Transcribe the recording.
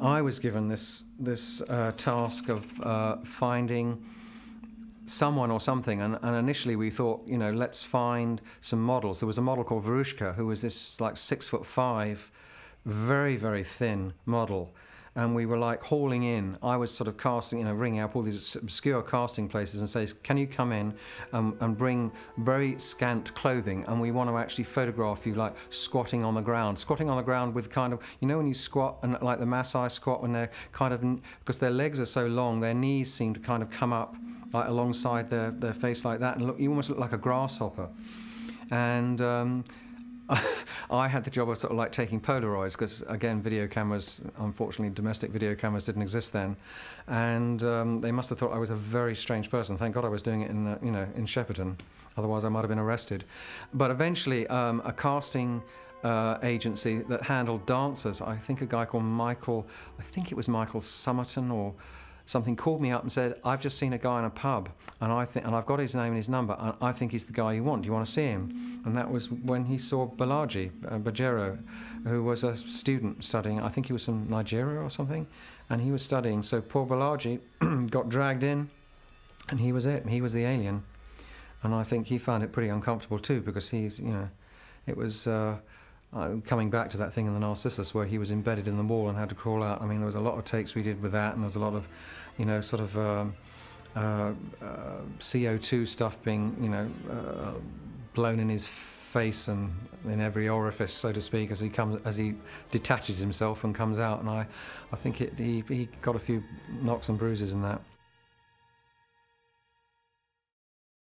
I was given this task of finding someone or something, and initially we thought, you know, let's find some models. There was a model called Verushka, who was this like 6'5", very, very thin model, and we were like hauling in. I was sort of casting, you know, ringing up all these obscure casting places and say, can you come in and bring very scant clothing, and we want to actually photograph you like squatting on the ground with kind of, you know, when you squat and like the Maasai squat, when they're kind of, because their legs are so long, their knees seem to kind of come up like alongside their face like that, and look, you almost look like a grasshopper. And I had the job of sort of like taking Polaroids, because again, video cameras, unfortunately domestic video cameras didn't exist then, and they must have thought I was a very strange person. Thank God I was doing it in you know, in Shepperton, otherwise I might have been arrested. But eventually a casting agency that handled dancers, I think a guy called Michael, I think it was Michael Somerton or something, called me up and said, I've just seen a guy in a pub, and I've got his name and his number, and I think he's the guy you want. Do you want to see him? And that was when he saw Bolaji, Badejo, who was a student studying, I think he was from Nigeria or something, and he was studying. So poor Bolaji got dragged in, and he was it. He was the alien. And I think he found it pretty uncomfortable too, because he's, you know, it was coming back to that thing in the Narcissus where he was embedded in the wall and had to crawl out. I mean, there was a lot of takes we did with that, and there was a lot of, you know, sort of CO2 stuff being, you know, blown in his face and in every orifice, so to speak, as he detaches himself and comes out. And I think he got a few knocks and bruises in that.